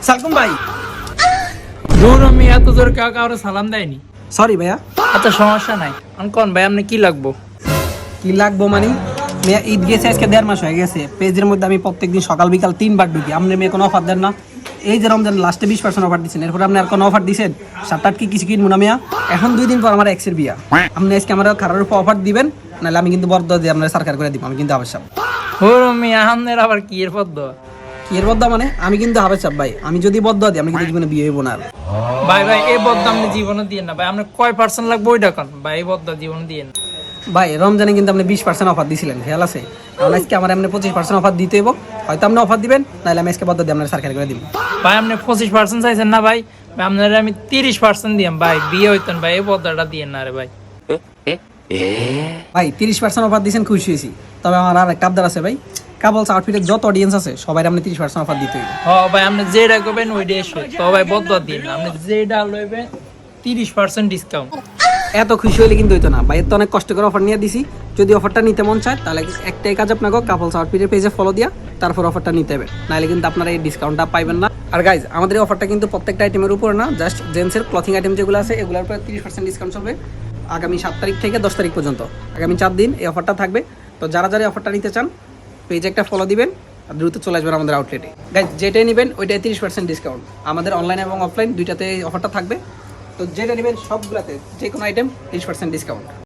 সালকুম ভাই। দূর আমি এত জোর কেউ কাউরে সালাম দেয়নি। সরি ভাইয়া। আচ্ছা সমস্যা নাই। কোন ভাই আপনি কি লাগবো? কি লাগবো মানে মেয়া ঈদ গেছে আজকে 1.5 মাস হয়ে গেছে। পেজের মধ্যে আমি প্রত্যেকদিন সকাল বিকাল 3 বার ঢুকি। আপনি মেয়ে কোনো অফার দেন না। এই যে রমজান লাস্টে 20% অফার দিচ্ছেন, এরপর আপনি আর কোনো অফার দিচ্ছেন? 7-8 কি কিছু কিনবো না মেয়া? এখন 2 দিন পর আমার এক্সের বিয়া। আপনি আজকে আমার খারাপ উপর অফার দিবেন, নাহলে আমি কিন্তু বর্দ দিয়ে আপনার সরকার করে দিব। আমি কিন্তু আবশ্যক ওর আমি আপনার আবার কি এর পদ্ম? কি এর বদ্দা মানে? আমি কিন্তু আবশ্যক ভাই। আমি যদি বদ্দ দিই আমি কিন্তু জীবনে বিয়ে হইব না আর। ভাই ভাই এই বদ্দ আপনি জীবনে দিয়ে না ভাই। আপনি কয় পার্সেন্ট লাগবে ওইটা কোন ভাই? এই বদ্দ জীবনে দিয়ে না ভাই রমজানে কিন্তু আপনি 20% অফার দিয়েছিলেন, খেয়াল আছে? এখন আজকে আমার এমনি 25% অফার দিতে হইব। হয়তো আপনি অফার দিবেন, নাহলে আমি আজকে বদ্ধ দিয়ে আপনার সরকারি করে দিব। ভাই। আপনি 25% চাইছেন না ভাই? ভাই আপনার আমি 30% দিয়াম ভাই, বিয়ে হইতেন ভাই। এই বদ্দাটা দিয়ে না রে ভাই। ভাই 30% অফার দিয়েছেন, খুশি হয়েছি। তবে আমার আর একটা আবদার আছে ভাই। কাপলস আউটফিটের যত অডিয়েন্স আছে সবাই আপনি 30% অফার দিতে হইব। হ ভাই, আপনি যেটা করবেন ওইটাই এসে তো ভাই বদ্দ দিন না। আপনি যেটা লইবেন 30% ডিসকাউন্ট। এত খুশি হইলে কিন্তু হইতো না ভাই। এত অনেক কষ্ট করে অফার নিয়ে দিছি। যদি অফারটা নিতে মন চায় তাহলে একটাই কাজ, আপনাকে কাপলস আউটফিটের পেজে ফলো দিয়া তারপর অফারটা নিতে হবে, নাহলে কিন্তু আপনারা এই ডিসকাউন্টটা পাইবেন না। আর গাইজ, আমাদের এই অফারটা কিন্তু প্রত্যেকটা আইটেমের উপর না, জাস্ট জেন্টসের ক্লথিং আইটেম যেগুলো আছে এগুলোর উপর 30% ডিসকাউন্ট চলবে আগামী 7 তারিখ থেকে 10 তারিখ পর্যন্ত। আগামী 4 দিন এই অফারটা থাকবে। তো যারা যারা অফারটা নিতে চান পেজে একটা ফলো দিবেন আর দ্রুত চলে আসবেন আমাদের আউটলেটে। গাইজ, যেটাই নেবেন ওইটাই 30% ডিসকাউন্ট। আমাদের অনলাইন এবং অফলাইন দুইটাতে অফারটা থাকবে। তো যেটা নেবেন সবগুলোতে যে কোনো আইটেম 30% ডিসকাউন্ট।